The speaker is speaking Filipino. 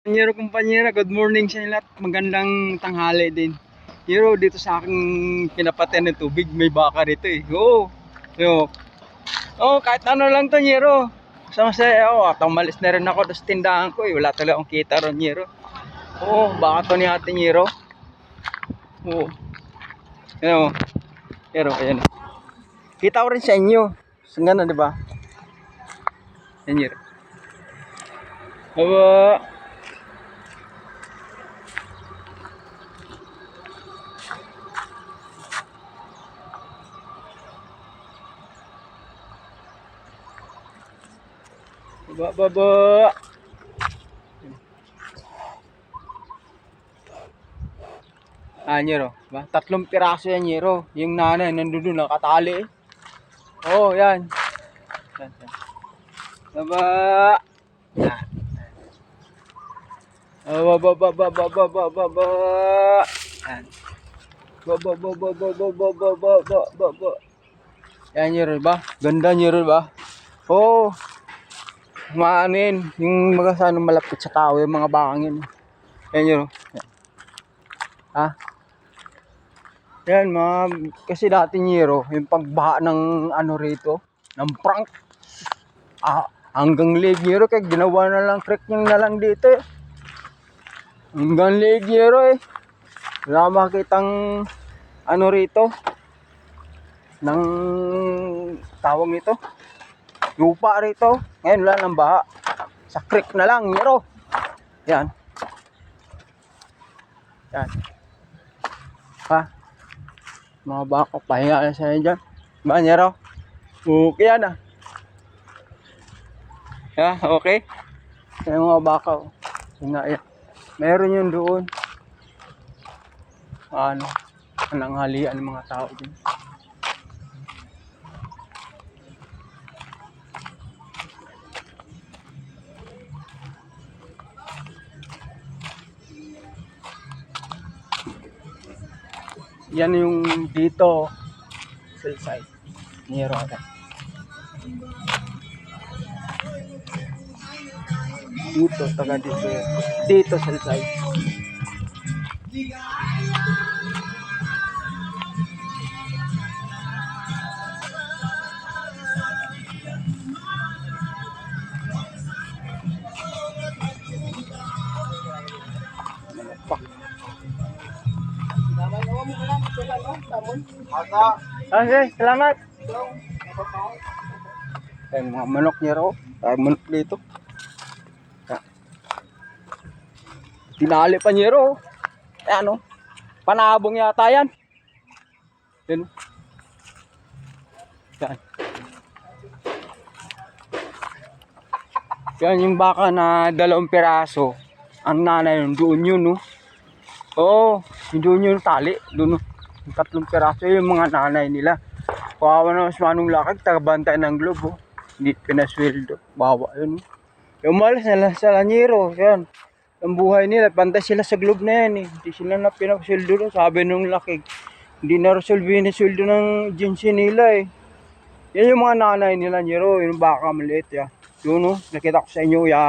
Kumpanyero, kumpanyera, good morning sa inyo lahat. Magandang tanghali din. Hero, dito sa aking pinapatay ng tubig, may baka rito eh. Oo. Kahit ano lang to, Hero. Sa masaya, tumalis na rin ako sa tindahan ko eh. Wala talaga akong kita ron, Hero. Baka to ni ating Hero. Oo. Hero, ayan. Kita ko rin sa inyo. So, gano'n, di ba? Ayan, Hero. Baba. Nyero, ba? 3 piraso yan, Nyero. Yung nanay nandoon nakatali eh. Yan. Yan. Baba. Yan. Baba. Yan. Baba. Yan, Nyero, ba? Ganda, Nyero, ba? Maanin yung mga sana malapit sa tao yung mga bakangin. Yan, Nyero. Yan kasi dati, Nyero, yung pagbaha ng ano rito, ng prank. Hanggang leg, Nyero, kaya ginawa na lang trekking na lang dito eh. Hanggang leg, Nyero eh. Wala makitang ano rito ng tawag nito, lupa rito. Ngayon wala nang baha, sa creek na lang, Nyero. Yan. Mga baka, pahinga na sa'yo dyan. Ba, Nyero? Okay yan okay. Yung mga baka, pahinga yan. Meron yun doon. Nanghalian ng mga tao din. Yan yung dito side Nyero. Dito taga dito side. Okay, salamat. Mga manok, Nyero. Manok dito. Tinali pa, Nyero. Panabong yata yan. Yan. Yan yung baka na 2 piraso. Ang nanay doon yun, no? Doon yun tali. Doon, yung 3 piraso yung mga nanay nila. Kawawa na mas manong lakad, tagabantay ng globo. Hindi pinasweldo. Bawa yun. Yung malas na sa Nyero. Yan. Ang buhay nila, pantay sila sa globe na yan eh. Hindi sila na pinasweldo doon. Sabi nung lakig, hindi na resolve na sweldo ng agency nila eh. Yan yung mga nanay nila, Nyero. Yung baka maliit yan. Yun, nakita ko sa inyo yan.